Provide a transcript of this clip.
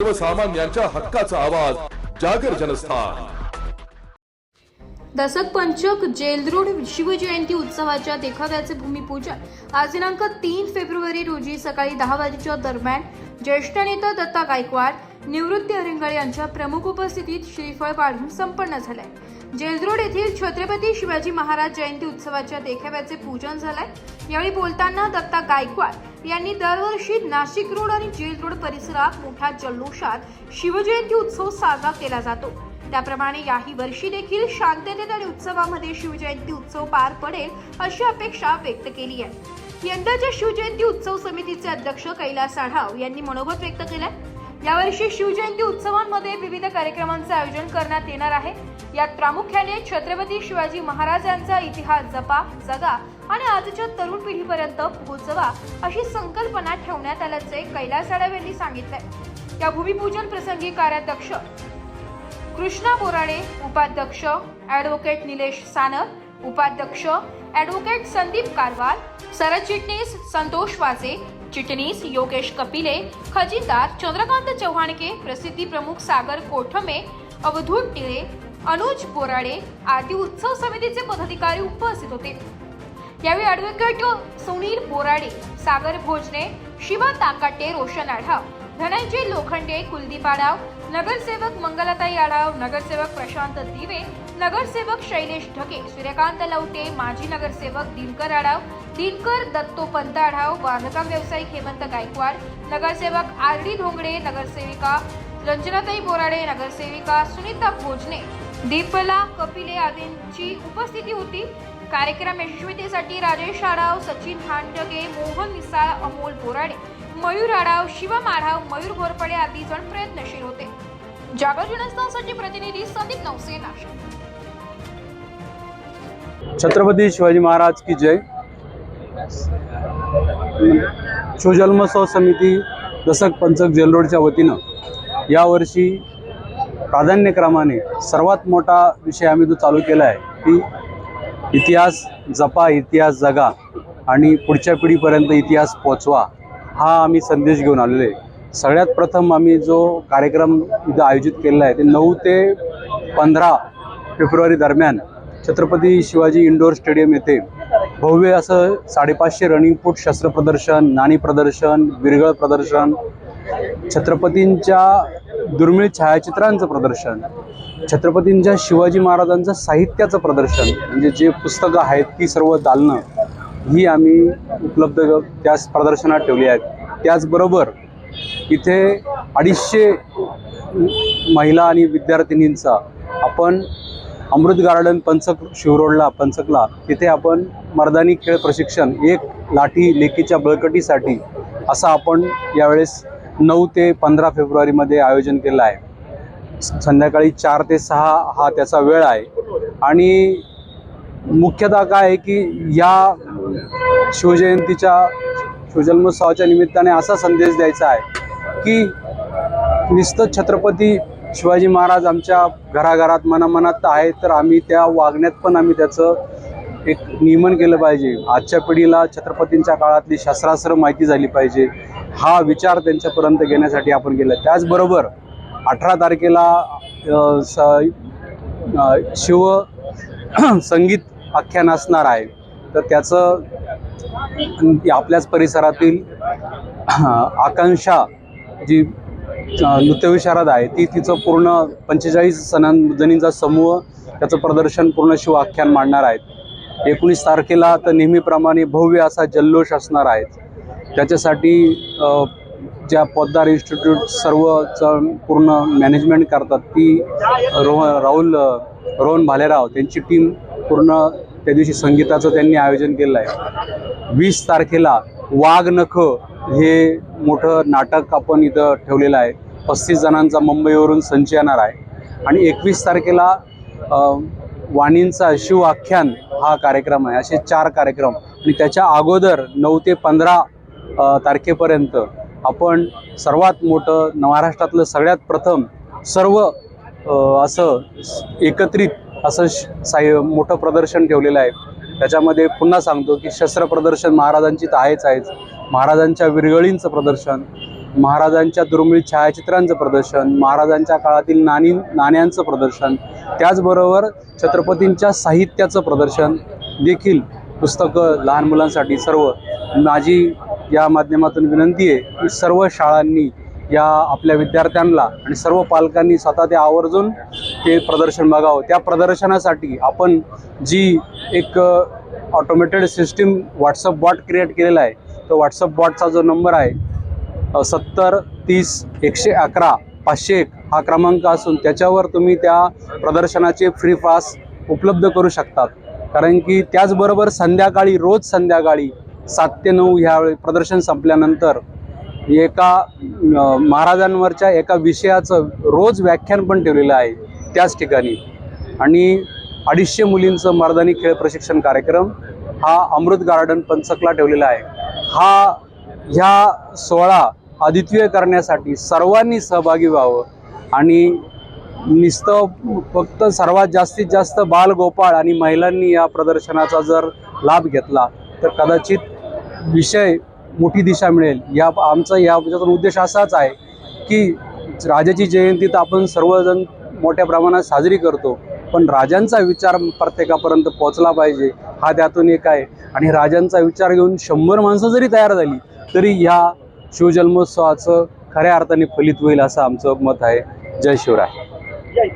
सर्वसामान्यांच्या हक्काचा आवाज जागर जनस्थान। दशक पंचक जेलरोड शिवजयंती उत्सवाच्या देखाव्याचे भूमिपूजन आज दिनांक 3 फेब्रुवारी रोजी सकाळी 10 वाजेच्या दरम्यान ज्येष्ठ नेता दत्ता गायकवाड निवृत्ती अरिंगळे यांच्या प्रमुख उपस्थितीत श्रीफळ वाढून संपन्न झाले। जेलरोड येथील छत्रपती शिवाजी महाराज जयंती उत्सवाच्या देखाव्याचे पूजन झाले। यावेळी बोलताना दत्ता गायकवाड यांनी दरवर्षी नाशिक रोड आणि जेल रोड परिसरात मोठ्या जल्लोषात शिवजयंती उत्सव साजरा केला जातो, त्याप्रमाणे याही वर्षी देखील शांततेत आणि उत्सवामध्ये शिवजयंती उत्सव पार पडेल अशी अपेक्षा व्यक्त केली आहे। यंदाच्या शिवजयंती उत्सव समितीचे अध्यक्ष कैलास आढाव यांनी मनोगत व्यक्त केले। यावर्षी शिवजयंती उत्सवांमध्ये विविध कार्यक्रमांचे आयोजन करण्यात येणार आहे। यात प्रामुख्याने छत्रपती शिवाजी महाराज यांचा इतिहास जपा, जगा आणि आजच्या तरुण पिढीपर्यंत पोहोचवा अशी संकल्पना ठेवण्यात आल्याचे कैलास आढाव यांनी सांगितले। या भूमिपूजन प्रसंगी कार्याध्यक्ष कृष्णा बोराडे, उपाध्यक्ष ॲडव्होकेट निलेश सानर, उपाध्यक्ष ॲडव्होकेट संदीप कारवाल, सरचिटणीस संतोष वाजे, चिटणीस योगेश कपिले, खजिनदार चंद्रकांत चव्हाणके, प्रसिद्धी प्रमुख सागर कोठमे, अवधूत टिळे, अनुज बोराडे आदी उत्सव समितीचे पदाधिकारी उपस्थित होते। यावेळी ॲडव्होकेट सुनील बोराडे, सागर भोजने, शिवा ताकाटे, रोशन आढाव, धनंजय लोखंडे, कुलदीप आढाव, नगरसेवक मंगलाताई आढाव, नगरसेवक प्रशांत दिवे, नगरसेवक शैलेश ढके, सूर्यकांत लवटे, माजी नगरसेवक दिनकर आढाव, दिनकर दत्तोपंत आढाव, बांधकाम व्यावसायिक हेमंत गायकवाड, नगरसेवक आरडी धोंगडे, नगरसेविका रंजनाताई बोराडे, नगरसेविका सुनीता भोजने, दीपला कपिले आदींची उपस्थिती होती। कार्यक्रम यशस्वीतेसाठी राजेश आढाव, सचिन हांडगे, मोहन मिसाळ, अमोल बोराडे, मयूर आढाव, शिवम आढाव, मयूर घोरपडे आदी जण प्रयत्नशील होते। जागर जनस्थानसाठी प्रतिनिधी संदीप नवसे, नाशिक। छत्रपती शिवाजी महाराज की जय। शिवजन्मोत्सव समिती दशक पंचक जेलरोडच्या वतीनं यावर्षी प्राधान्यक्रमाने सर्वात मोठा विषय आम्ही जो चालू केला आहे की इतिहास जपा, इतिहास जगा आणि पुढच्या पिढीपर्यंत इतिहास पोचवा, हा आम्ही संदेश घेऊन आलेलो आहे। सगळ्यात प्रथम आम्ही जो कार्यक्रम इथं आयोजित केलेला आहे ते 9 ते 15 फेब्रुवारी दरम्यान छत्रपती शिवाजी इंडोर स्टेडियम येथे भव्य असं 550 रनिंग फूट शस्त्र प्रदर्शन, नाणी प्रदर्शन, विरगळ प्रदर्शन, छत्रपतींच्या दुर्मिळ छायाचित्रांचं प्रदर्शन, छत्रपतींच्या शिवाजी महाराजांचं साहित्याचं प्रदर्शन म्हणजे जे पुस्तकं आहेत ती सर्व दालनं ही आम्ही उपलब्ध त्या प्रदर्शनात ठेवली आहेत। त्याचबरोबर इथे 250 महिला आणि विद्यार्थिनींचा आपण अमृत गार्डन पंचक शिवरोडला पंचकला तिथे आपण मर्दानी खेळ प्रशिक्षण, एक लाठी लेकीच्या बळकटीसाठी असं आपण यावेळेस 9 ते 15 फेब्रुवारीमध्ये आयोजन केलं आहे। संध्याकाळी 4 ते 6 हा त्याचा वेळ आहे आणि मुख्यतः काय आहे की या शिवजयंतीच्या शिवजन्मोत्सवाच्या निमित्ताने असा संदेश द्यायचा आहे की नुसतं छत्रपती शिवाजी महाराज आमच्या घराघरात मनामनात आहे, तर आम्ही त्या वागण्यात पण आम्ही त्याचं एक नियमन केलं पाहिजे। आजच्या पिढीला छत्रपतींच्या काळातली शस्त्रास्त्र माहिती झाली पाहिजे, हा विचार त्यांच्यापर्यंत घेण्यासाठी आपण केलं। त्याचबरोबर 18 तारखेला शिव संगीत आख्यान असणार आहे, तर त्याचं आपल्याच परिसरातील आकांक्षा जी नृत्यविशारद आहे ती तिचं पूर्ण 45 जणींचा समूह त्याचं प्रदर्शन पूर्ण शिव आख्यान मांडणार आहेत। 19 तारखेला तर नेहमीप्रमाणे भव्य असा जल्लोष असणार आहे। त्याच्यासाठी ज्या पोद्दार इन्स्टिट्यूट सर्वचं पूर्ण मॅनेजमेंट करतात ती रोहन भालेराव त्यांची टीम पूर्ण त्या दिवशी संगीताचं त्यांनी आयोजन केलं आहे। 20 तारखेला वाघ नख हे मोठं नाटक आपण इथं ठेवलेलं आहे। 35 जणांचा मुंबईवरून संच येणार आहे आणि 21 तारखेला वाणींचा शिव आख्यान हा कार्यक्रम आहे। असे 4 कार्यक्रम आणि त्याच्या अगोदर 9 ते 15 तारखेपर्यंत आपण सर्वात मोठं महाराष्ट्रातलं सगळ्यात प्रथम सर्व असं एकत्रित असं मोठं प्रदर्शन ठेवलेलं आहे। त्याच्यामध्ये पुन्हा सांगतो की शस्त्र प्रदर्शन महाराजांची तर आहेच, महाराजांच्या विरगळींचं प्रदर्शन, महाराजांच्या दुर्मिळ छायाचित्रांचं प्रदर्शन, महाराजांच्या काळातील नाण्यांचं प्रदर्शन, त्याचबरोबर छत्रपतींच्या साहित्याचं प्रदर्शन देखील, पुस्तकं लहान मुलांसाठी सर्व. माझी या माध्यमातून विनंती आहे की सर्व शाळांनी या आपल्या विद्यार्थ्यांना आणि सर्व पालकांनी स्वतः ते आवर्जून ते प्रदर्शन बघावं. त्या प्रदर्शनासाठी आपण जी एक automated system WhatsApp bot create केलेला आहे, तो व्हॉट्सअप बॉटचा जो नंबर आहे 70 30 111 501 हा क्रमांक असून त्याच्यावर तुम्ही त्या प्रदर्शनाचे फ्री पास उपलब्ध करू शकतात. कारण की त्याचबरोबर संध्याकाळी, रोज संध्याकाळी 7 ते 9 ह्यावेळी प्रदर्शन संपल्यानंतर एका महाराजांवरच्या एका विषयाचं रोज व्याख्यान पण ठेवलेलं आहे त्याच ठिकाणी. आणि 250 मुलींचं मर्दानी खेळ प्रशिक्षण कार्यक्रम हा अमृत गार्डन पंचकला ठेवलेला आहे. ह्या सोहळा अद्वितीय करण्यासाठी सर्वांनी सहभागी व्हावं आणि फक्त सर्वात जास्तीत जास्त बालगोपाळ आणि महिलांनी या प्रदर्शनाचा जर लाभ घेतला तर कदाचित विषय मोठी दिशा मिळेल. आमचा याच्यातून उद्देश असाच आहे की राजाची जयंती तर आपण सर्वजण मोठ्या प्रमाणात साजरी करतो, पण राजांचा विचार प्रत्येकापर्यंत पोहोचला पाहिजे हा त्यातून एक आहे. आणि राजांचा विचार घेऊन 100 माणसं जरी तयार झाली तरी ह्या शिवजन्मोत्सवाचं खऱ्या अर्थाने फलित होईल असं आमचं मत आहे. जय शिवराय.